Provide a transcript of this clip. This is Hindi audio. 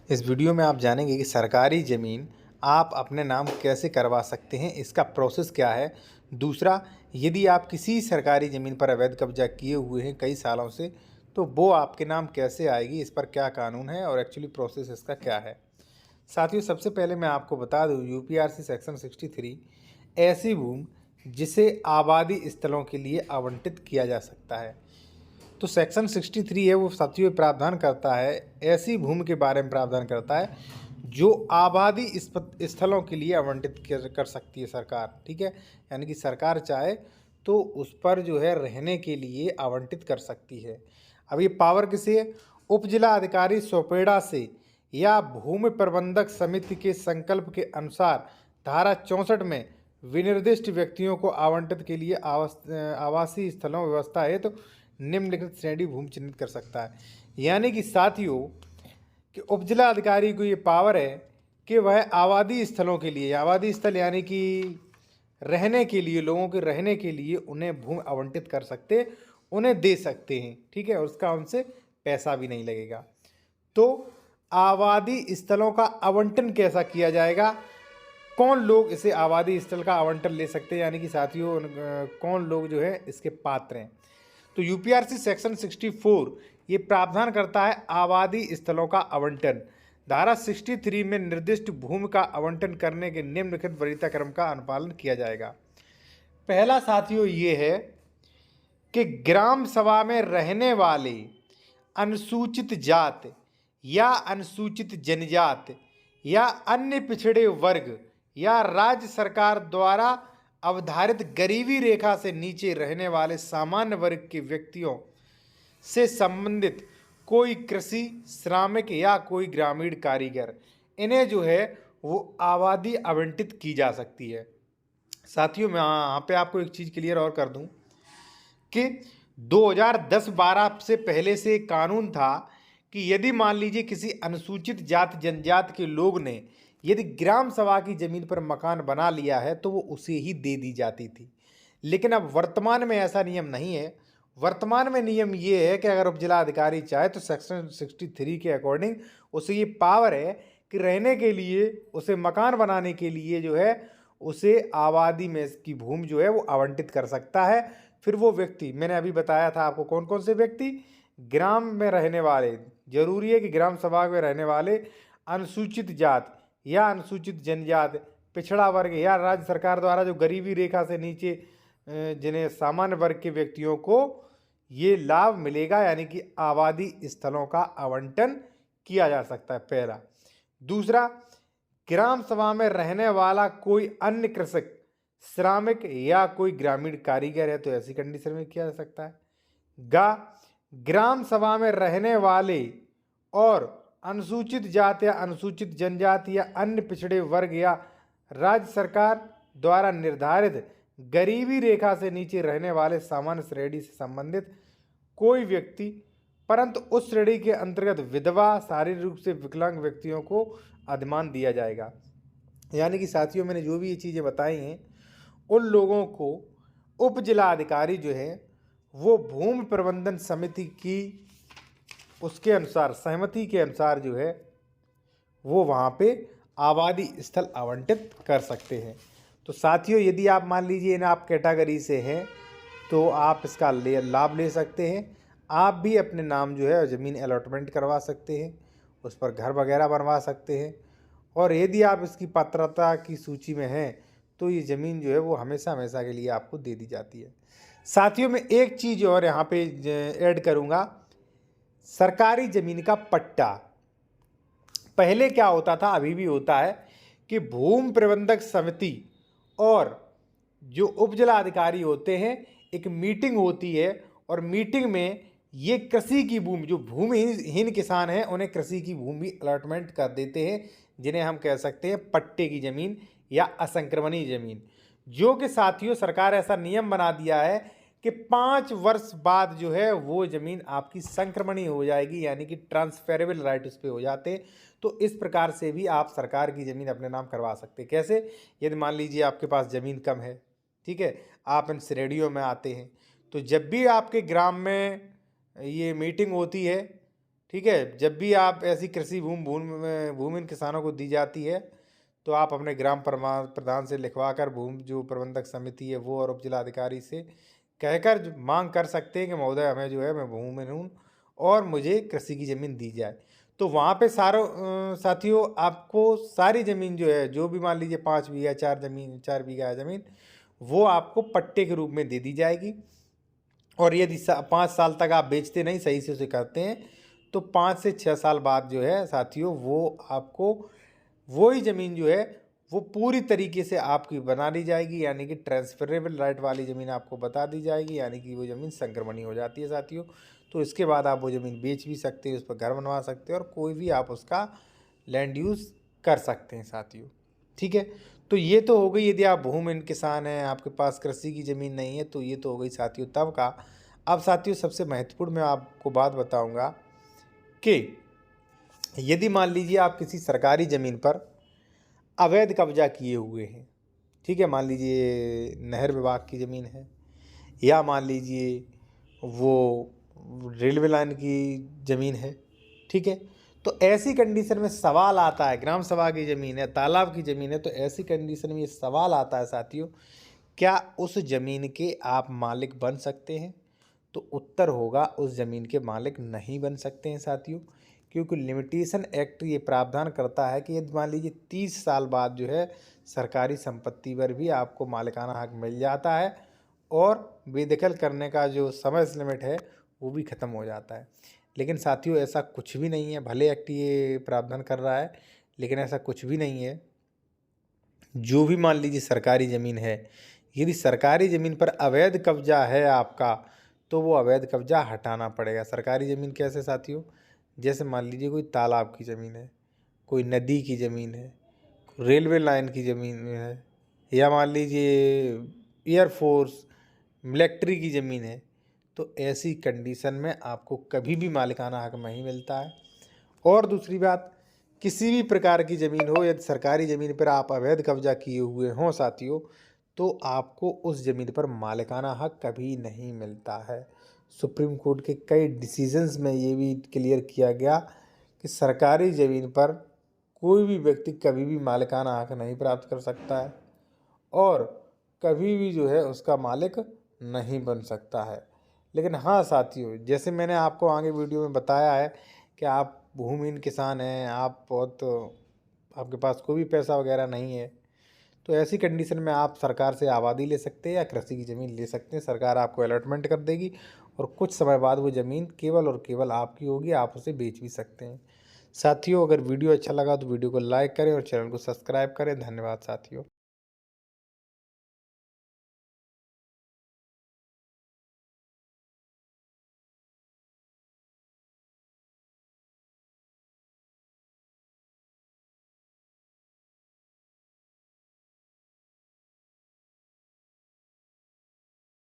इस वीडियो में आप जानेंगे कि सरकारी ज़मीन आप अपने नाम कैसे करवा सकते हैं, इसका प्रोसेस क्या है। दूसरा, यदि आप किसी सरकारी ज़मीन पर अवैध कब्जा किए हुए हैं कई सालों से, तो वो आपके नाम कैसे आएगी, इस पर क्या कानून है और एक्चुअली प्रोसेस इसका क्या है। साथियों, सबसे पहले मैं आपको बता दूं, यूपीआरसी सेक्शन 63 ऐसी भूमि जिसे आबादी स्थलों के लिए आवंटित किया जा सकता है। तो सेक्शन 63 है वो साथियों प्रावधान करता है, ऐसी भूमि के बारे में प्रावधान करता है जो आबादी स्थलों के लिए आवंटित कर सकती है सरकार। ठीक है, यानी कि सरकार चाहे तो उस पर जो है रहने के लिए आवंटित कर सकती है। अब ये पावर किसे है? उप जिला अधिकारी सोपेड़ा से या भूमि प्रबंधक समिति के संकल्प के अनुसार धारा 64 में विनिर्दिष्ट व्यक्तियों को आवंटित के लिए आवासीय स्थलों व्यवस्था है तो निम्नलिखित श्रेणी भूमि चिन्हित कर सकता है। यानी कि साथियों कि उपजिला अधिकारी को ये पावर है कि वह आबादी स्थलों के लिए, आबादी स्थल यानी कि रहने के लिए, लोगों के रहने के लिए उन्हें भूमि आवंटित कर सकते, उन्हें दे सकते हैं। ठीक है, और उसका उनसे पैसा भी नहीं लगेगा। तो आबादी स्थलों का आवंटन कैसा किया जाएगा, कौन लोग इसे आबादी स्थल का आवंटन ले सकते हैं, यानी कि साथियों कौन लोग जो है इसके पात्र हैं। तो यूपीआरसी सेक्शन 64 ये प्रावधान करता है आबादी स्थलों का आवंटन। धारा 63 में निर्दिष्ट भूमि का आवंटन करने के निम्नलिखित वरीयता क्रम का अनुपालन किया जाएगा। पहला साथियों ये है कि ग्राम सभा में रहने वाले अनुसूचित जात या अनुसूचित जनजाति या अन्य पिछड़े वर्ग या राज्य सरकार द्वारा अवधारित गरीबी रेखा से नीचे रहने वाले सामान्य वर्ग के व्यक्तियों से संबंधित कोई कृषि श्रमिक या कोई ग्रामीण कारीगर, इन्हें जो है वो आबादी आवंटित की जा सकती है। साथियों, मैं यहाँ पे आपको एक चीज़ क्लियर और कर दूं कि 2010-12 से पहले से एक कानून था कि यदि मान लीजिए किसी अनुसूचित जात जनजाति के लोग ने यदि ग्राम सभा की ज़मीन पर मकान बना लिया है तो वो उसे ही दे दी जाती थी। लेकिन अब वर्तमान में ऐसा नियम नहीं है। वर्तमान में नियम ये है कि अगर उपजिला अधिकारी चाहे तो सेक्शन 63 के अकॉर्डिंग उसे ये पावर है कि रहने के लिए, उसे मकान बनाने के लिए जो है उसे आबादी में की भूमि जो है वो आवंटित कर सकता है। फिर वो व्यक्ति, मैंने अभी बताया था आपको कौन कौन से व्यक्ति, ग्राम में रहने वाले, जरूरी है कि ग्राम सभा में रहने वाले अनुसूचित जात या अनुसूचित जनजाति, पिछड़ा वर्ग या राज्य सरकार द्वारा जो गरीबी रेखा से नीचे जिन्हें सामान्य वर्ग के व्यक्तियों को ये लाभ मिलेगा, यानी कि आबादी स्थलों का आवंटन किया जा सकता है, पहला। दूसरा, ग्राम सभा में रहने वाला कोई अन्य कृषक, श्रमिक या कोई ग्रामीण कारीगर है तो ऐसी कंडीशन में किया जा सकता है। ग्राम सभा में रहने वाले और अनुसूचित जाति या अनुसूचित जनजाति या अन्य पिछड़े वर्ग या राज्य सरकार द्वारा निर्धारित गरीबी रेखा से नीचे रहने वाले सामान्य श्रेणी से संबंधित कोई व्यक्ति, परंतु उस श्रेणी के अंतर्गत विधवा, शारीरिक रूप से विकलांग व्यक्तियों को अधिमान दिया जाएगा। यानी कि साथियों, मैंने जो भी ये चीज़ें बताई हैं उन लोगों को उप जिला अधिकारी जो है वो भूमि प्रबंधन समिति की उसके अनुसार, सहमति के अनुसार जो है वो वहाँ पे आबादी स्थल आवंटित कर सकते हैं। तो साथियों, यदि आप मान लीजिए इन आप कैटेगरी से हैं तो आप इसका लाभ ले सकते हैं। आप भी अपने नाम जो है ज़मीन अलॉटमेंट करवा सकते हैं, उस पर घर वगैरह बनवा सकते हैं। और यदि आप इसकी पात्रता की सूची में हैं तो ये ज़मीन जो है वो हमेशा हमेशा के लिए आपको दे दी जाती है। साथियों, मैं एक चीज़ और यहाँ पे ऐड करूँगा, सरकारी ज़मीन का पट्टा। पहले क्या होता था, अभी भी होता है कि भूमि प्रबंधक समिति और जो उपजिला अधिकारी होते हैं, एक मीटिंग होती है और मीटिंग में ये कृषि की भूमि, जो भूमिहीन किसान हैं उन्हें कृषि की भूमि अलॉटमेंट कर देते हैं, जिन्हें हम कह सकते हैं पट्टे की ज़मीन या असंक्रमणीय ज़मीन। जो कि साथियों सरकार ऐसा नियम बना दिया है कि 5 वर्ष बाद जो है वो ज़मीन आपकी संक्रमणीय हो जाएगी, यानी कि ट्रांसफरेबल राइट उस पर हो जाते हैं। तो इस प्रकार से भी आप सरकार की ज़मीन अपने नाम करवा सकते हैं। कैसे? यदि मान लीजिए आपके पास ज़मीन कम है, ठीक है, आप इन श्रेणियों में आते हैं, तो जब भी आपके ग्राम में ये मीटिंग होती है ठीक है। जब भी आप ऐसी कृषि भूमि किसानों को दी जाती है तो आप अपने ग्राम प्रधान से लिखवा कर भूमि जो प्रबंधक समिति है वो और उप जिलाधिकारी से कहकर मांग कर सकते हैं कि महोदय हमें जो है मैं भूमिहीन हूँ और मुझे कृषि की ज़मीन दी जाए। तो वहाँ पे साथियों आपको सारी ज़मीन जो है, जो भी मान लीजिए 5 बीघा 4 बीघा है ज़मीन, वो आपको पट्टे के रूप में दे दी जाएगी। और यदि 5 साल तक आप बेचते नहीं, सही से उसे करते हैं, तो 5 से 6 साल बाद जो है साथियों वो आपको वही ज़मीन जो है वो पूरी तरीके से आपकी बना दी जाएगी, यानी कि ट्रांसफरेबल राइट वाली ज़मीन आपको बता दी जाएगी, यानी कि वो ज़मीन संक्रमणीय हो जाती है साथियों। तो इसके बाद आप वो ज़मीन बेच भी सकते हैं, उस पर घर बनवा सकते हैं और कोई भी आप उसका लैंड यूज़ कर सकते हैं साथियों। ठीक है, तो ये तो हो गई यदि आप भूमिहीन किसान हैं, आपके पास कृषि की ज़मीन नहीं है, तो ये तो हो गई साथियों तब का। अब साथियों सबसे महत्वपूर्ण मैं आपको बात बताऊँगा कि यदि मान लीजिए आप किसी सरकारी ज़मीन पर अवैध कब्जा किए हुए हैं, ठीक है, मान लीजिए नहर विभाग की ज़मीन है या मान लीजिए वो रेलवे लाइन की ज़मीन है, ठीक है, तो ऐसी कंडीशन में सवाल आता है, ग्राम सभा की ज़मीन है, तालाब की ज़मीन है, तो ऐसी कंडीशन में ये सवाल आता है साथियों, क्या उस ज़मीन के आप मालिक बन सकते हैं? तो उत्तर होगा उस ज़मीन के मालिक नहीं बन सकते हैं साथियों, क्योंकि लिमिटेशन एक्ट ये प्रावधान करता है कि यदि मान लीजिए 30 साल बाद जो है सरकारी संपत्ति पर भी आपको मालिकाना हक मिल जाता है और बेदखल करने का जो समय लिमिट है वो भी ख़त्म हो जाता है। लेकिन साथियों ऐसा कुछ भी नहीं है, भले एक्ट ये प्रावधान कर रहा है लेकिन ऐसा कुछ भी नहीं है। जो भी मान लीजिए सरकारी ज़मीन है, यदि सरकारी ज़मीन पर अवैध कब्जा है आपका, तो वो अवैध कब्जा हटाना पड़ेगा। सरकारी ज़मीन कैसे साथियों? जैसे मान लीजिए कोई तालाब की ज़मीन है, कोई नदी की ज़मीन है, रेलवे लाइन की ज़मीन है, या मान लीजिए एयरफोर्स, मिलिट्री की ज़मीन है, तो ऐसी कंडीशन में आपको कभी भी मालिकाना हक नहीं मिलता है। और दूसरी बात, किसी भी प्रकार की ज़मीन हो, यदि सरकारी ज़मीन पर आप अवैध कब्जा किए हुए हों साथियों, तो आपको उस ज़मीन पर मालिकाना हक कभी नहीं मिलता है। सुप्रीम कोर्ट के कई डिसीजंस में ये भी क्लियर किया गया कि सरकारी ज़मीन पर कोई भी व्यक्ति कभी भी मालिकाना हक नहीं प्राप्त कर सकता है और कभी भी जो है उसका मालिक नहीं बन सकता है। लेकिन हाँ साथियों, जैसे मैंने आपको आगे वीडियो में बताया है कि आप भूमिहीन किसान हैं, आप बहुत आपके पास कोई भी पैसा वगैरह नहीं है, तो ऐसी कंडीशन में आप सरकार से आबादी ले सकते हैं या कृषि की ज़मीन ले सकते हैं। सरकार आपको अलॉटमेंट कर देगी और कुछ समय बाद वो ज़मीन केवल और केवल आपकी होगी, आप उसे बेच भी सकते हैं। साथियों अगर वीडियो अच्छा लगा तो वीडियो को लाइक करें और चैनल को सब्सक्राइब करें। धन्यवाद साथियों।